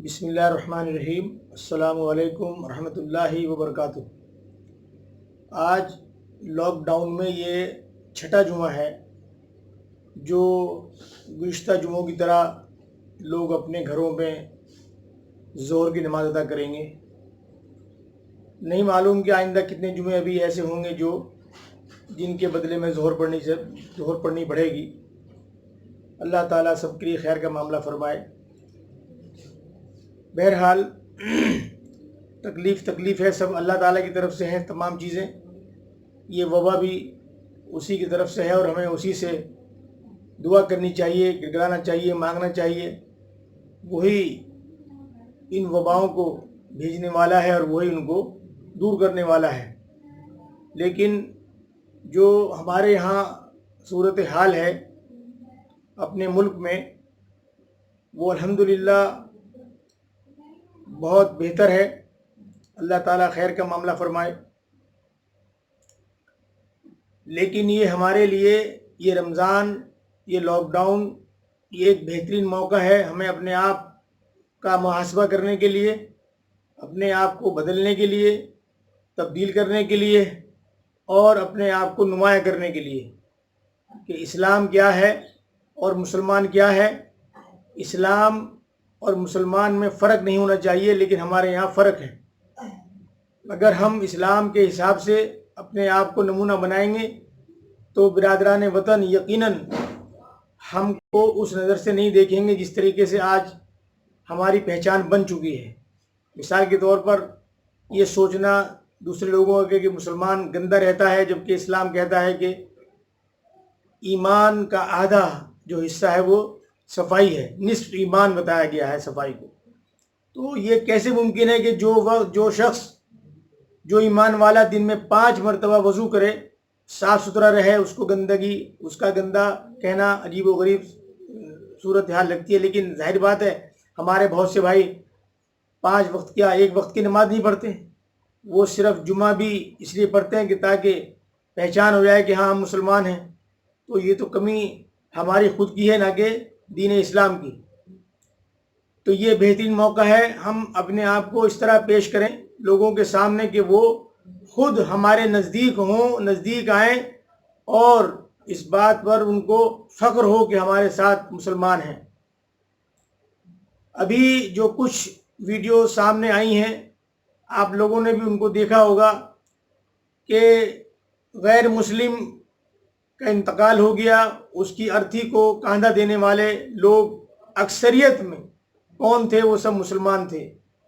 بسم اللہ الرحمن الرحیم۔ السلام علیکم ورحمۃ اللہ وبرکاتہ۔ آج لاک ڈاؤن میں یہ چھٹا جمعہ ہے جو گزشتہ جمعوں کی طرح لوگ اپنے گھروں میں ظہر کی نماز ادا کریں گے۔ نہیں معلوم کہ آئندہ کتنے جمعے ابھی ایسے ہوں گے جن کے بدلے میں ظہر پڑھنی پڑے گی۔ اللہ تعالیٰ سب کے لیے خیر کا معاملہ فرمائے۔ بہرحال تکلیف ہے، سب اللہ تعالیٰ کی طرف سے ہیں تمام چیزیں۔ یہ وبا بھی اسی کی طرف سے ہے اور ہمیں اسی سے دعا کرنی چاہیے، گڑگڑانا چاہیے، مانگنا چاہیے۔ وہی ان وباؤں کو بھیجنے والا ہے اور وہی ان کو دور کرنے والا ہے۔ لیکن جو ہمارے یہاں صورتحال ہے اپنے ملک میں، وہ الحمدللہ بہت بہتر ہے۔ اللہ تعالیٰ خیر کا معاملہ فرمائے۔ لیکن یہ ہمارے لیے یہ رمضان، یہ لاک ڈاؤن، یہ ایک بہترین موقع ہے ہمیں اپنے آپ کا محاسبہ کرنے کے لیے، اپنے آپ کو بدلنے کے لیے، تبدیل کرنے کے لیے اور اپنے آپ کو نمایاں کرنے کے لیے کہ اسلام کیا ہے اور مسلمان کیا ہے۔ اسلام اور مسلمان میں فرق نہیں ہونا چاہیے، لیکن ہمارے یہاں فرق ہے۔ اگر ہم اسلام کے حساب سے اپنے آپ کو نمونہ بنائیں گے تو برادران وطن یقیناً ہم کو اس نظر سے نہیں دیکھیں گے جس طریقے سے آج ہماری پہچان بن چکی ہے۔ مثال کے طور پر یہ سوچنا دوسرے لوگوں کا کہ مسلمان گندہ رہتا ہے، جبکہ اسلام کہتا ہے کہ ایمان کا آدھا جو حصہ ہے وہ صفائی ہے، نصف ایمان بتایا گیا ہے صفائی کو۔ تو یہ کیسے ممکن ہے کہ جو شخص جو ایمان والا دن میں 5 مرتبہ وضو کرے، صاف ستھرا رہے، اس کو گندگی، اس کا گندہ کہنا عجیب و غریب صورتحال لگتی ہے، لیکن ظاہر بات ہے ہمارے بہت سے بھائی 5 وقت کیا 1 وقت کی نماز نہیں پڑھتے۔ وہ صرف جمعہ بھی اس لیے پڑھتے ہیں کہ تاکہ پہچان ہو جائے کہ ہاں ہم مسلمان ہیں۔ تو یہ تو کمی ہماری خود کی ہے، نہ کہ دین اسلام کی۔ تو یہ بہترین موقع ہے ہم اپنے آپ کو اس طرح پیش کریں لوگوں کے سامنے کہ وہ خود ہمارے نزدیک آئیں اور اس بات پر ان کو فخر ہو کہ ہمارے ساتھ مسلمان ہیں۔ ابھی جو کچھ ویڈیو سامنے آئی ہیں، آپ لوگوں نے بھی ان کو دیکھا ہوگا کہ غیر مسلم کا انتقال ہو گیا، اس کی ارتھی کو کاندھا دینے والے لوگ اکثریت میں کون تھے؟ وہ سب مسلمان تھے۔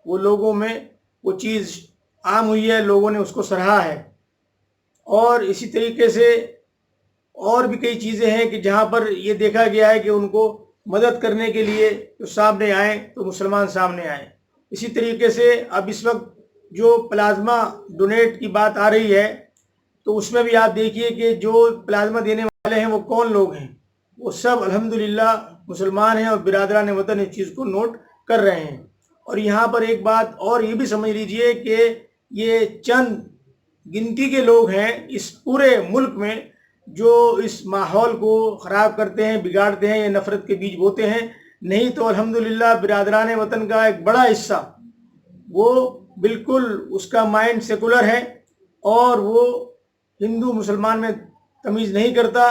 وہ لوگوں میں وہ چیز عام ہوئی ہے، لوگوں نے اس کو سراہا ہے۔ اور اسی طریقے سے اور بھی کئی چیزیں ہیں کہ جہاں پر یہ دیکھا گیا ہے کہ ان کو مدد کرنے کے لیے جو سامنے آئیں تو مسلمان سامنے آئیں۔ اسی طریقے سے اب اس وقت جو پلازما ڈونیٹ کی بات آ رہی ہے، تو اس میں بھی آپ دیکھیے کہ جو پلازما دینے والے ہیں وہ کون لوگ ہیں؟ وہ سب الحمدللہ مسلمان ہیں اور برادران وطن اس چیز کو نوٹ کر رہے ہیں۔ اور یہاں پر ایک بات اور یہ بھی سمجھ لیجئے کہ یہ چند گنتی کے لوگ ہیں اس پورے ملک میں جو اس ماحول کو خراب کرتے ہیں، بگاڑتے ہیں، یا نفرت کے بیج بوتے ہیں۔ نہیں تو الحمدللہ برادران وطن کا ایک بڑا حصہ وہ بالکل اس کا مائنڈ سیکولر ہے اور وہ ہندو مسلمان میں تمیز نہیں کرتا۔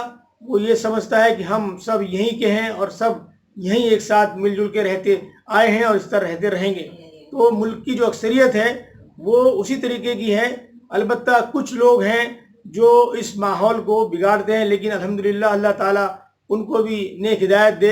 وہ یہ سمجھتا ہے کہ ہم سب یہیں کے ہیں اور سب یہیں ایک ساتھ مل جل کے رہتے آئے ہیں اور اس طرح رہتے رہیں گے۔ تو ملک کی جو اکثریت ہے وہ اسی طریقے کی ہے۔ البتہ کچھ لوگ ہیں جو اس ماحول کو بگاڑتے ہیں، لیکن الحمدللہ اللہ تعالیٰ ان کو بھی نیک ہدایت دے،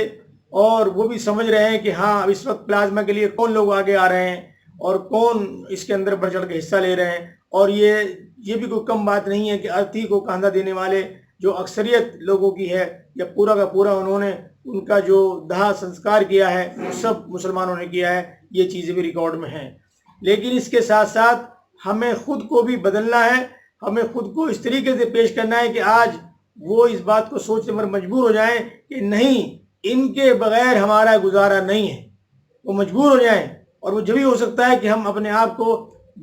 اور وہ بھی سمجھ رہے ہیں کہ ہاں اب اس وقت پلازما کے لیے کون لوگ آگے آ رہے ہیں اور کون اس کے اندر بڑھ چڑھ کے حصہ لے رہے ہیں۔ اور یہ بھی کوئی کم بات نہیں ہے کہ ارتھی کو کاندھا دینے والے جو اکثریت لوگوں کی ہے، یا پورا کا پورا انہوں نے ان کا جو داہ سنسکار کیا ہے وہ سب مسلمانوں نے کیا ہے۔ یہ چیزیں بھی ریکارڈ میں ہیں۔ لیکن اس کے ساتھ ساتھ ہمیں خود کو بھی بدلنا ہے، ہمیں خود کو اس طریقے سے پیش کرنا ہے کہ آج وہ اس بات کو سوچنے پر مجبور ہو جائیں کہ نہیں، ان کے بغیر ہمارا گزارا نہیں ہے۔ وہ مجبور ہو جائیں، اور وہ جبھی ہو سکتا ہے کہ ہم اپنے آپ کو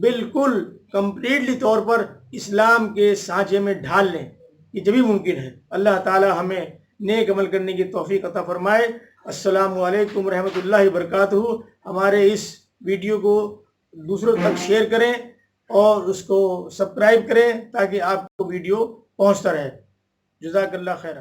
بالکل کمپلیٹلی طور پر اسلام کے سانچے میں ڈھال لیں۔ یہ جبھی ممکن ہے۔ اللہ تعالی ہمیں نیک عمل کرنے کی توفیق عطا فرمائے۔ السلام علیکم ورحمۃ اللہ وبرکاتہ۔ ہمارے اس ویڈیو کو دوسروں تک شیئر کریں اور اس کو سبسکرائب کریں تاکہ آپ کو ویڈیو پہنچتا رہے۔ جزاک اللہ خیر۔